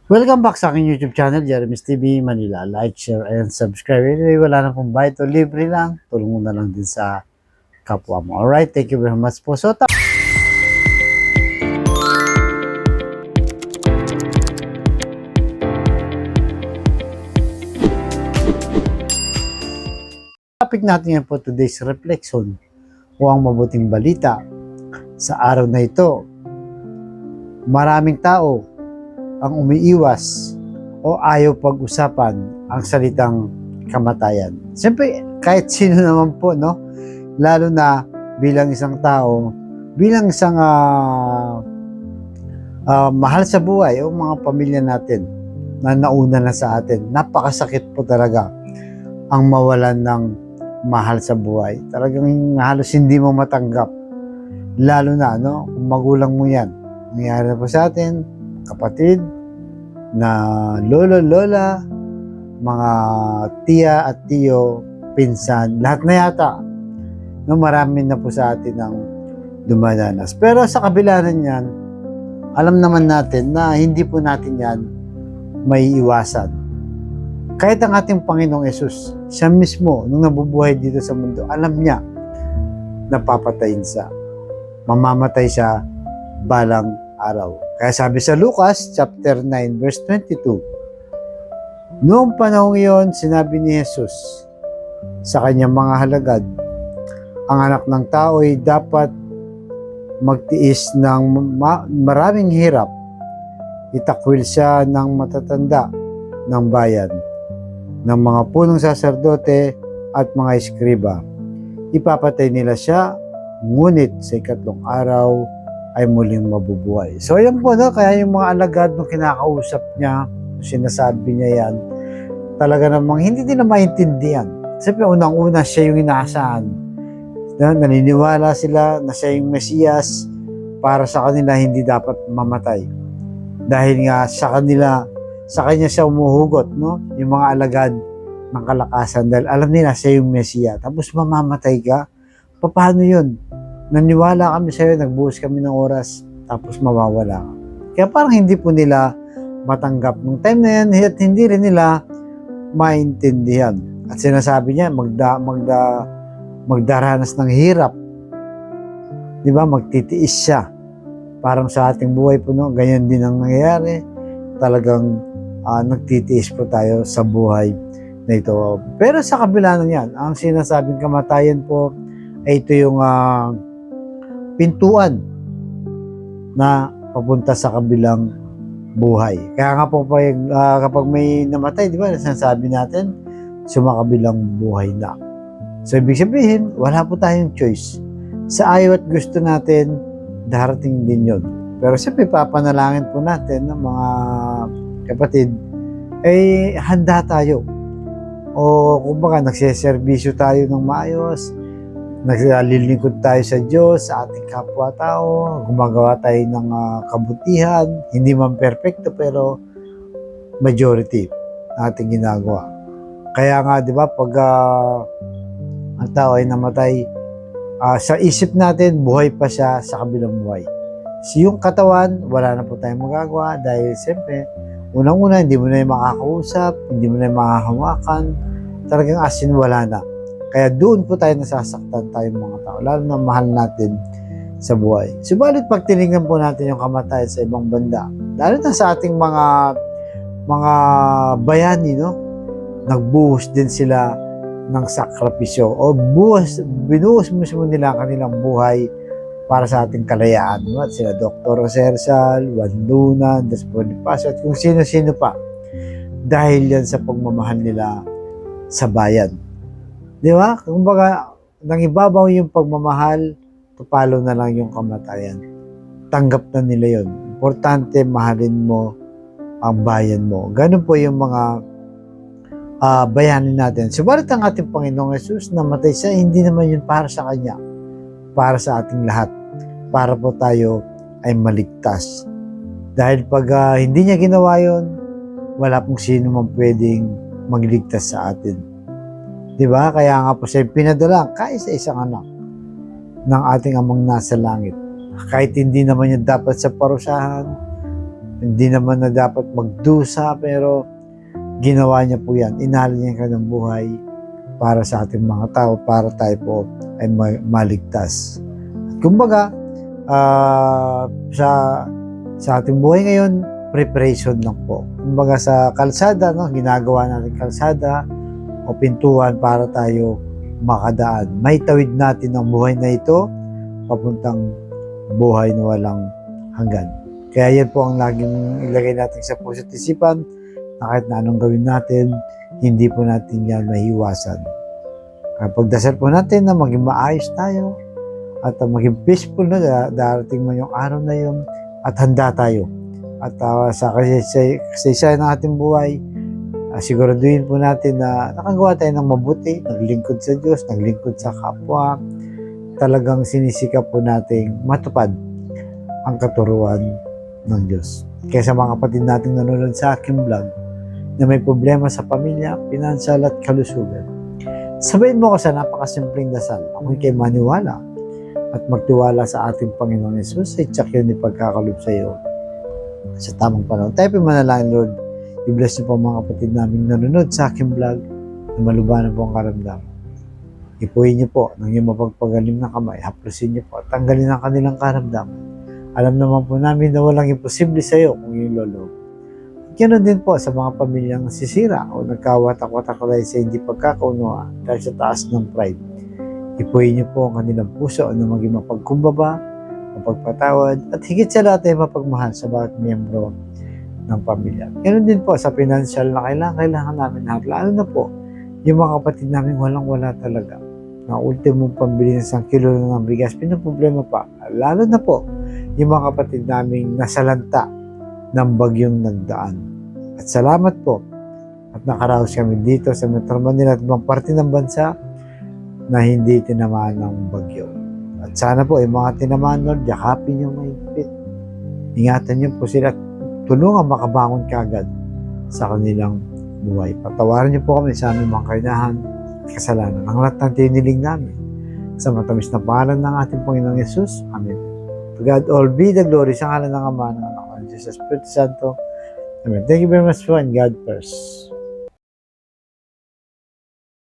Welcome back sa aking YouTube channel, Jeremy's TV Manila. Like, share, and subscribe. Anyway, wala na pong bayad o libre lang. Tulong mo na lang din sa kapwa mo. Alright, thank you very much po. So, topic natin yan po today's reflection o ang mabuting balita. Sa araw na ito, maraming tao ang umiiwas o ayaw pag-usapan ang salitang kamatayan. Siyempre, kahit sino naman po, no? Lalo na bilang isang tao, bilang isang mahal sa buhay o mga pamilya natin na nauna na sa atin. Napakasakit po talaga ang mawalan ng mahal sa buhay. Talagang halos hindi mo matanggap. Lalo na, no? Kung magulang mo yan. Nangyari na po sa atin, kapatid, na lolo, lola, mga tiya at tiyo, pinsan, lahat na yata. No, marami na po sa atin ang dumadanas. Pero sa kabila na yan, alam naman natin na hindi po natin yan may iwasan. Kahit ang ating Panginoong Yesus, siya mismo, nung nabubuhay dito sa mundo, alam niya na papatayin siya. Mamamatay siya balang araw. Kaya sabi sa Lucas chapter 9 verse 22, noong panahong iyon, sinabi ni Jesus sa kanyang mga halagad, ang anak ng tao ay dapat magtiis ng maraming hirap. Itakwil siya ng matatanda ng bayan, ng mga punong saserdote at mga eskriba. Ipapatay nila siya, ngunit sa ikatlong araw ay muling mabubuhay. So ayan po, no? Kaya yung mga alagad nung kinakausap niya, sinasabi niya yan, talaga namang hindi nila maintindihan. Siyempre, unang-una siya yung inaasahan. Naniniwala sila na siya yung Mesiyas, para sa kanila hindi dapat mamatay. Dahil nga sa kanya siya umuhugot, no? Yung mga alagad ng kalakasan, dahil alam nila siya yung Mesiyas. Tapos mamamatay ka? Paano yun? Naniwala kami sa'yo, nagbuhos kami ng oras, tapos mawawala ka. Kaya parang hindi po nila matanggap nung time na yan, at hindi rin nila maintindihan. At sinasabi niya, magdaranas ng hirap. Di ba? Magtitiis siya. Parang sa ating buhay po, no? Ganyan din ang nangyayari. Talagang nagtitiis po tayo sa buhay na ito. Pero sa kabila na yan, ang sinasabing kamatayan po ay ito yung pintuan na papunta sa kabilang buhay. Kaya nga po kapag may namatay, di ba, sinasabi natin, sumakabilang buhay na. So, ibig sabihin, wala po tayong choice. Sa ayaw at gusto natin, darating din yun. Pero siyempre, papanalangin po natin ng mga kapatid, handa tayo. O kumbaga, nagseservisyo tayo ng maayos, naglilingkod tayo sa Diyos, sa ating kapwa-tao, gumagawa tayo ng kabutihan, hindi man perfecto pero majority ating ginagawa. Kaya nga, di ba, pag ang tao ay namatay, sa isip natin, buhay pa siya sa kabilang buhay. So, yung katawan, wala na po tayong magagawa dahil siyempre, unang-una, hindi mo na yung makakausap, hindi mo na yung makahawakan, talagang asin wala na. Kaya doon po tayo nasasaktan tayong mga tao, lalo na mahal natin sa buhay. Subalit pag tinignan po natin yung kamatayan sa ibang banda, lalo na sa ating mga bayani, no? Nagbuhos din sila ng sakripisyo o binuhos mismo nila ang kanilang buhay para sa ating kalayaan. No? Sila Dr. Sersal, Juan Luna, Das Bonifacio, at kung sino-sino pa. Dahil yan sa pagmamahal nila sa bayan. Di ba? Kumbaga, nang ibabaw yung pagmamahal, tupalo na lang yung kamatayan. Tanggap na nila yon. Importante, mahalin mo ang bayan mo. Ganun po yung mga bayani natin. Subalit ang ating Panginoong Yesus, namatay siya, hindi naman yun para sa Kanya. Para sa ating lahat. Para po tayo ay maligtas. Dahil pag hindi niya ginawa yun, wala pong sino man pwedeng magligtas sa atin. Diba? Kaya nga po siya pinadala kaisa-isang anak ng ating amang nasa langit. Kahit hindi naman yun dapat sa parusahan, Hindi naman na dapat magdusa, pero ginawa niya po yan. Inalay niya ang kanyang buhay para sa ating mga tao, para tayo po ay maligtas. Kumbaga, sa ating buhay ngayon, preparation lang po. Kumbaga sa kalsada, no, ginagawa natin kalsada o pintuan para tayo makadaan. May tawid natin ang buhay na ito papuntang buhay na walang hanggan. Kaya yan po ang laging ilagay natin sa puso't isipan, na kahit na anong gawin natin, hindi po natin yan mahiwasan. Pagdasal po natin na maging maayos tayo at maging peaceful na darating mo yung araw na yun at handa tayo. At sa kasaysayan ng ating buhay, siguraduhin po natin na nakagawa tayo ng mabuti, naglingkod sa Diyos, naglingkod sa kapwa, talagang sinisikap po nating matupad ang katuruan ng Diyos. Kaya sa mga kapatid nating nanonood sa aking vlog na may problema sa pamilya, pinansal at kalusugan, sabayin mo ko sa napakasimpleng dasal. Ako'y kay maniwala at magtiwala sa ating Panginoon Yesus ay tsak yun ipagkakalob sa iyo sa tamang panahon. Tayo po manalangin, Lord. I-bless niyo po mga kapatid namin nanonood sa aking vlog na malubanan po ang karamdaman. Ipuhin niyo po ng iyong mapagpagaling na kamay. Haplusin niyo po at tanggalin ang kanilang karamdaman. Alam naman po namin na walang imposible sa iyo kung iyong loloob. Ganoon din po sa mga pamilyang sisira o nagkawatak-watak dahil sa hindi pagkakaunawaan dahil sa taas ng pride. Ipuhin niyo po ang kanilang puso na maging mapagkumbaba, mapagpatawad, at higit sa lahat ay mapagmahal sa bawat miyembro ng pamilya. Ganoon din po sa financial na kailangan namin lahat. Lalo na po yung mga kapatid namin walang-wala talaga. Na ultimong pambili ng 1 kilo ng bigas, pinaproblema pa. Lalo na po yung mga kapatid namin nasalanta ng bagyong nagdaan. At salamat po at nakaraos kami dito sa Metro Manila at ibang parte ng bansa na hindi tinamaan ng bagyo. At sana po yung mga tinamaan, Lord, yakapin niyo mahigpit. Ingatan niyo po sila at tulungan makabangon kagad sa kanilang buhay. Patawarin niyo po kami sa aming mga kainahan at kasalanan. Ang lahat ng tiniling namin sa matamis na pangalan ng ating Panginoong Yesus. Amen. To God all be the glory sa ngalan ng Ama, ng Anak, ng Jesus, Espiritu Santo. Amen. Thank you very much po and God first.